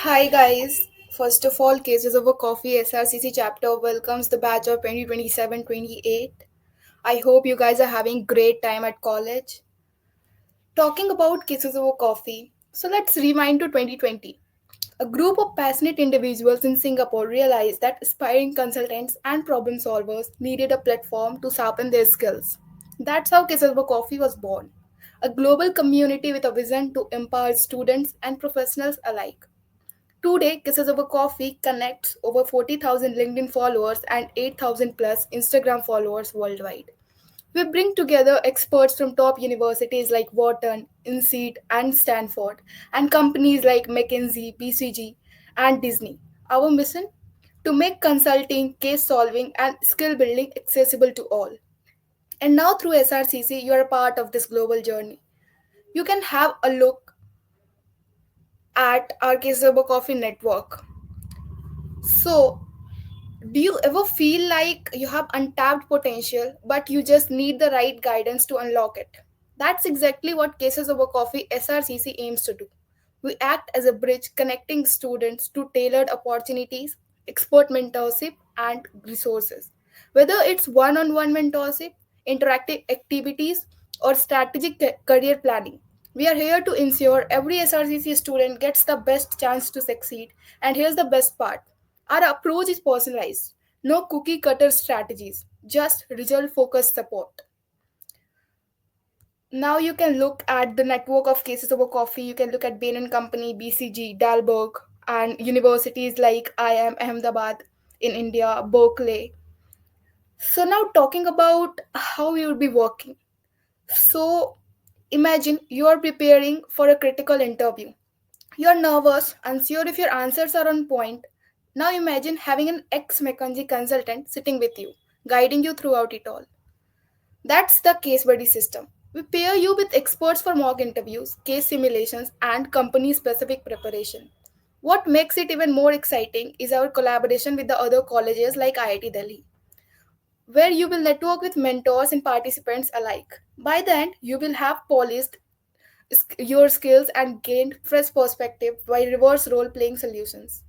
Hi guys. First of all, Cases Over Coffee SRCC chapter welcomes the batch of 2027-28. I hope you guys are having great time at college. Talking about Cases Over Coffee. So let's rewind to 2020. A group of passionate individuals in Singapore realized that aspiring consultants and problem solvers needed a platform to sharpen their skills. That's how Cases Over Coffee was born. A global community with a vision to empower students and professionals alike. Today, Kisses Over Coffee connects over 40,000 LinkedIn followers and 8,000 plus Instagram followers worldwide. We bring together experts from top universities like Wharton, INSEAD, and Stanford, and companies like McKinsey, BCG, and Disney. Our mission? To make consulting, case solving, and skill building accessible to all. And now, through SRCC, you are a part of this global journey. You can have a look at our Kisses Over Coffee network. So, do you ever feel like you have untapped potential, but you just need the right guidance to unlock it? That's exactly what Cases Over Coffee SRCC aims to do. We act as a bridge connecting students to tailored opportunities, expert mentorship, and resources. Whether it's one on one mentorship, interactive activities, or strategic career planning, we are here to ensure every SRCC student gets the best chance to succeed. And here's the best part, our approach is personalized, no cookie cutter strategies, just result focused support. Now you can look at the network of Cases Over Coffee. You can look at Bain and Company, BCG, Dalberg, and universities like IIM Ahmedabad in India, Berkeley. So now talking about how you will be working. So imagine you are preparing for a critical interview. You're nervous, unsure if your answers are on point. Now imagine having an ex McKinsey consultant sitting with you, guiding you throughout it all. That's the case buddy system. We pair you with experts for mock interviews, case simulations, and company specific preparation. What makes it even more exciting is our collaboration with the other colleges like IIT Delhi, where you will network with mentors and participants alike. By the end, you will have polished your skills and gained fresh perspective by reverse role playing solutions.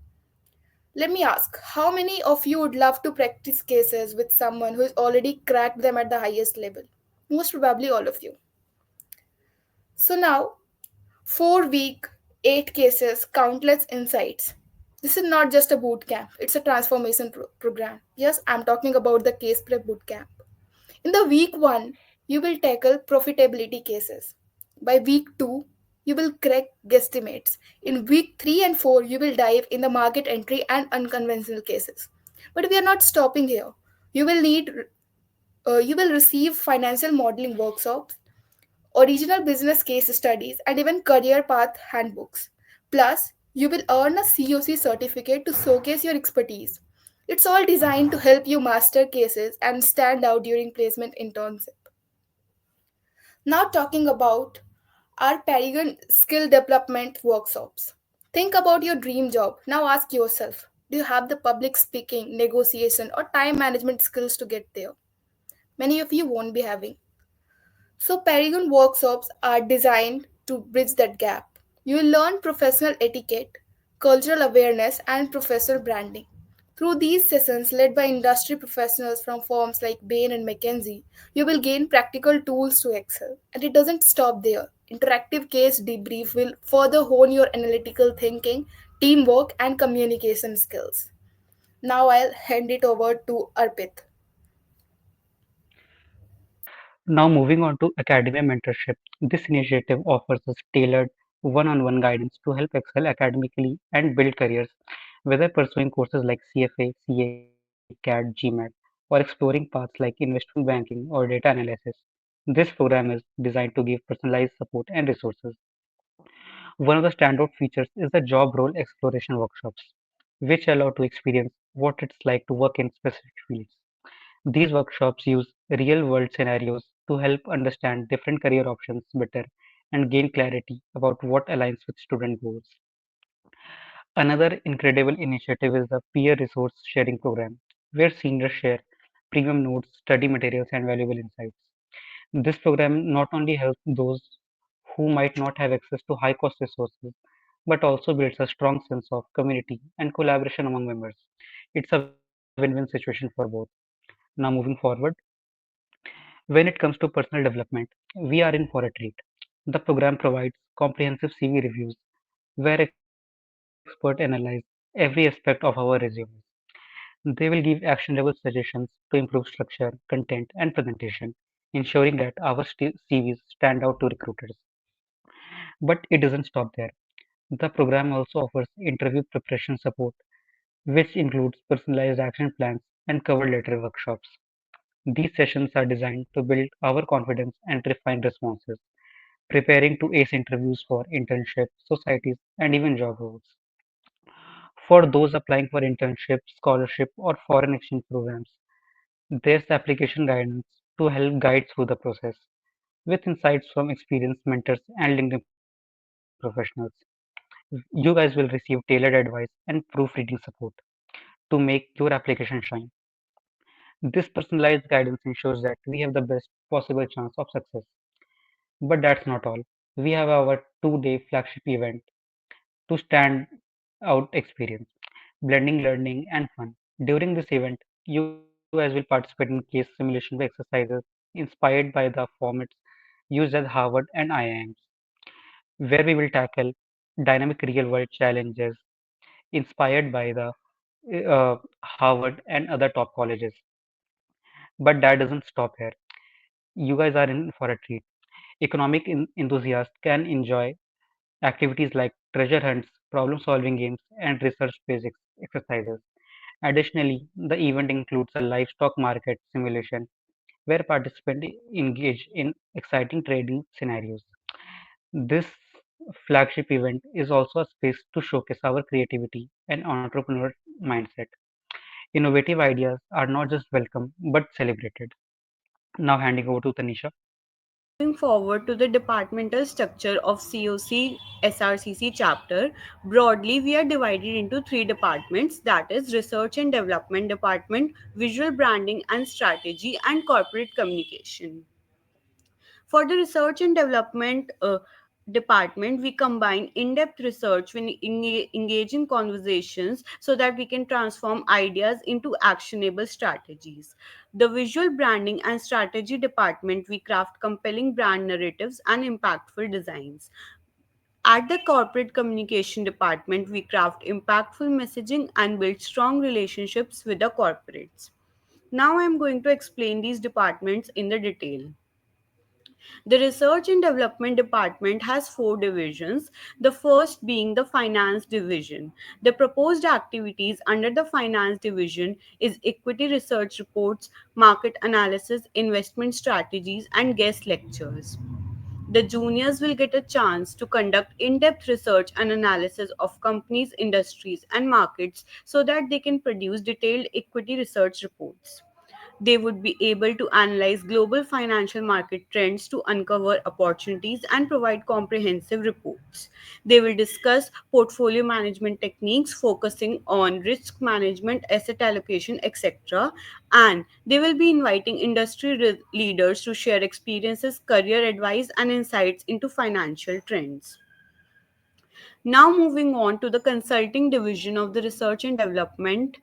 Let me ask, how many of you would love to practice cases with someone who has already cracked them at the highest level? Most probably all of you. So now, 4 week, 8 cases, countless insights. This is not just a boot camp, it's a transformation program. Yes, I'm talking about the case prep boot camp. In the week 1, you will tackle profitability cases. By week 2, you will crack guesstimates. In week 3 and 4, you will dive in the market entry and unconventional cases. But we are not stopping here. You will need you will receive financial modeling workshops, original business case studies, and even career path handbooks. Plus, you will earn a COC certificate to showcase your expertise. It's all designed to help you master cases and stand out during placement internship. Now, talking about our Paragon skill development workshops. Think about your dream job. Now, ask yourself, do you have the public speaking, negotiation, or time management skills to get there? Many of you won't be having. So, Paragon workshops are designed to bridge that gap. You will learn professional etiquette, cultural awareness, and professional branding. Through these sessions, led by industry professionals from firms like Bain and McKinsey, you will gain practical tools to excel. And it doesn't stop there. Interactive case debrief will further hone your analytical thinking, teamwork, and communication skills. Now I'll hand it over to Arpit. Now, moving on to academia mentorship, this initiative offers us tailored one on one guidance to help excel academically and build careers, whether pursuing courses like CFA, CA, CAT, GMAT, or exploring paths like investment banking or data analysis. This program is designed to give personalized support and resources. One of the standout features is the job role exploration workshops, which allow to experience what it's like to work in specific fields. These workshops use real world scenarios to help understand different career options better and gain clarity about what aligns with student goals. Another incredible initiative is the Peer Resource Sharing Program, where seniors share premium notes, study materials, and valuable insights. This program not only helps those who might not have access to high cost resources, but also builds a strong sense of community and collaboration among members. It's a win-win situation for both. Now, moving forward, when it comes to personal development, we are in for a treat. The program provides comprehensive CV reviews where experts analyze every aspect of our resumes. They will give actionable suggestions to improve structure, content, and presentation, ensuring that our CVs stand out to recruiters. But it doesn't stop there. The program also offers interview preparation support, which includes personalized action plans and cover letter workshops. These sessions are designed to build our confidence and refine responses, preparing to ace interviews for internships, societies, and even job roles. For those applying for internship, scholarship, or foreign exchange programs, there's application guidance to help guide through the process, with insights from experienced mentors and LinkedIn professionals. You guys will receive tailored advice and proofreading support to make your application shine. This personalized guidance ensures that we have the best possible chance of success. But that's not all. We have our 2-day flagship event to stand out experience, blending learning and fun. During this event, you guys will participate in case simulation exercises inspired by the formats used at Harvard and IIMs, where we will tackle dynamic real world challenges inspired by the Harvard and other top colleges. But that doesn't stop here. You guys are in for a treat. Economic enthusiasts can enjoy activities like treasure hunts, problem solving games, and research based exercises. Additionally, the event includes a livestock market simulation where participants engage in exciting trading scenarios. This flagship event is also a space to showcase our creativity and entrepreneur mindset. Innovative ideas are not just welcome but celebrated. Now, handing over to Tanisha. Moving forward to the departmental structure of COC SRCC chapter, broadly we are divided into three departments, that is Research and Development Department, Visual Branding and Strategy, and Corporate Communication. For the research and development department, we combine in-depth research when engage in conversations so that we can transform ideas into actionable strategies. The visual branding and strategy department, we craft compelling brand narratives and impactful designs. At the corporate communication department, we craft impactful messaging and build strong relationships with the corporates. Now I am going to explain these departments in the detail. The Research and Development Department has four divisions, the first being the Finance Division. The proposed activities under the Finance Division is equity research reports, market analysis, investment strategies, and guest lectures. The juniors will get a chance to conduct in depth research and analysis of companies, industries, and markets so that they can produce detailed equity research reports. They would be able to analyze global financial market trends to uncover opportunities and provide comprehensive reports. They will discuss portfolio management techniques focusing on risk management, asset allocation, etc. And they will be inviting industry leaders to share experiences, career advice, and insights into financial trends. Now, moving on to the consulting division of the research and development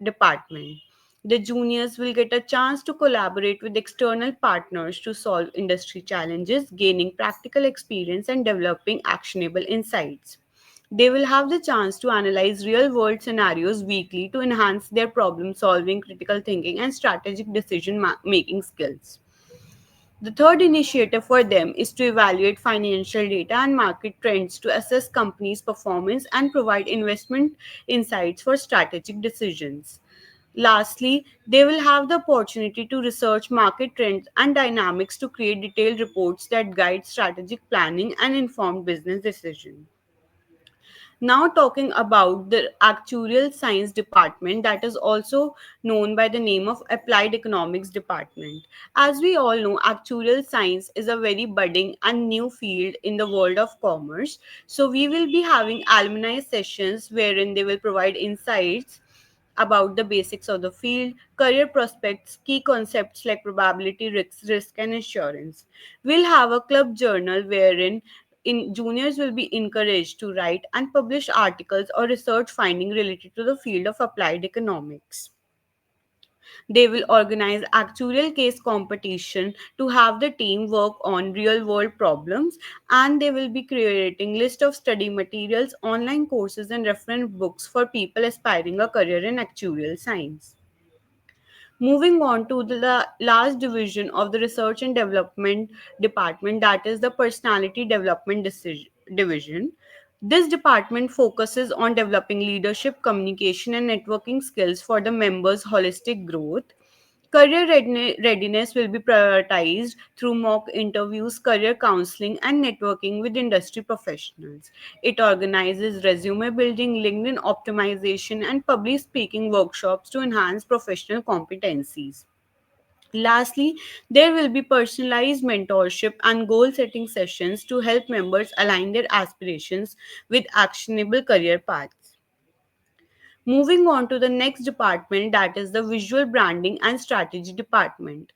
department. The juniors will get a chance to collaborate with external partners to solve industry challenges, gaining practical experience and developing actionable insights. They will have the chance to analyze real world scenarios weekly to enhance their problem solving, critical thinking, and strategic decision making skills. The third initiative for them is to evaluate financial data and market trends to assess companies' performance and provide investment insights for strategic decisions. Lastly, they will have the opportunity to research market trends and dynamics to create detailed reports that guide strategic planning and informed business decisions. Now, talking about the actuarial science department, that is also known by the name of applied economics department. As we all know, actuarial science is a very budding and new field in the world of commerce. So, we will be having alumni sessions wherein they will provide insights about the basics of the field, career prospects, key concepts like probability, risk, and insurance. We'll have a club journal wherein juniors will be encouraged to write and publish articles or research finding related to the field of applied economics. They will organize actuarial case competition to have the team work on real world problems, and they will be creating list of study materials, online courses and reference books for people aspiring a career in actuarial science. Moving on to the last division of the research and development department, that is the personality development division. This department focuses on developing leadership, communication, and networking skills for the members' holistic growth. Career readiness will be prioritized through mock interviews, career counseling, and networking with industry professionals. It organizes resume building, LinkedIn optimization, and public speaking workshops to enhance professional competencies. Lastly, there will be personalized mentorship and goal setting sessions to help members align their aspirations with actionable career paths. Moving on to the next department, that is the visual branding and strategy department.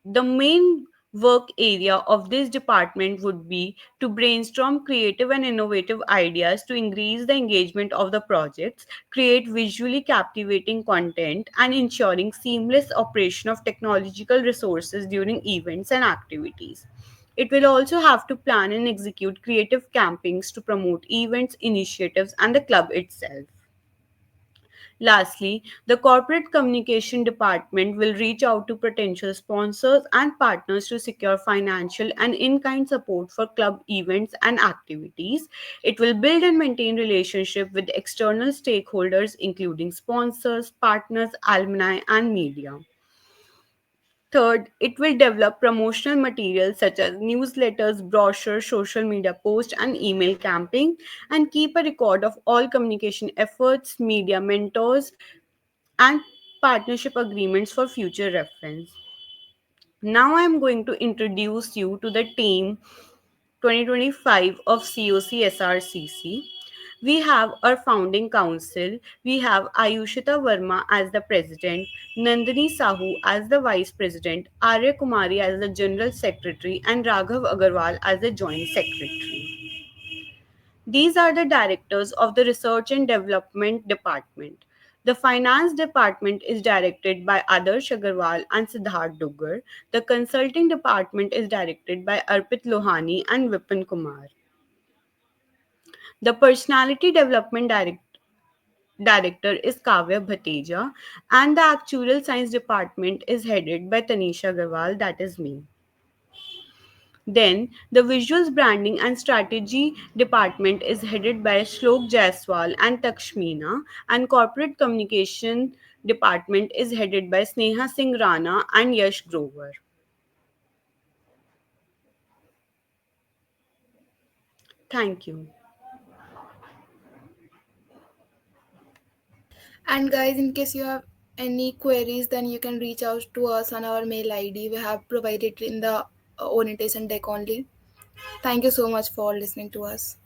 The main work area of this department would be to brainstorm creative and innovative ideas to increase the engagement of the projects, create visually captivating content, and ensuring seamless operation of technological resources during events and activities. It will also have to plan and execute creative campaigns to promote events, initiatives, and the club itself. Lastly, the corporate communication department will reach out to potential sponsors and partners to secure financial and in kind support for club events and activities. It will build and maintain relationships with external stakeholders, including sponsors, partners, alumni, and media. Third, it will develop promotional materials such as newsletters, brochures, social media posts, and email campaign, and keep a record of all communication efforts, media mentors, and partnership agreements for future reference. Now I am going to introduce you to the team 2025 of COC SRCC. We have our founding council. We have Ayushita Verma as the president, Nandini Sahu as the vice president, Arya Kumari as the general secretary, and Raghav Agarwal as the joint secretary. These are the directors of the Research and Development Department. The Finance Department is directed by Adarsh Agarwal and Siddharth Duggar. The Consulting Department is directed by Arpit Lohani and Vipin Kumar. The Personality Development Director is Kavya Bhateja, and the Actuarial Science Department is headed by Tanisha Agarwal, that is me. Then, the Visuals Branding and Strategy Department is headed by Shlok Jaiswal and Takshmina, and Corporate Communication Department is headed by Sneha Singh Rana and Yash Grover. Thank you. And guys, in case you have any queries, then you can reach out to us on our mail ID. We have provided in the orientation deck only. Thank you so much for listening to us.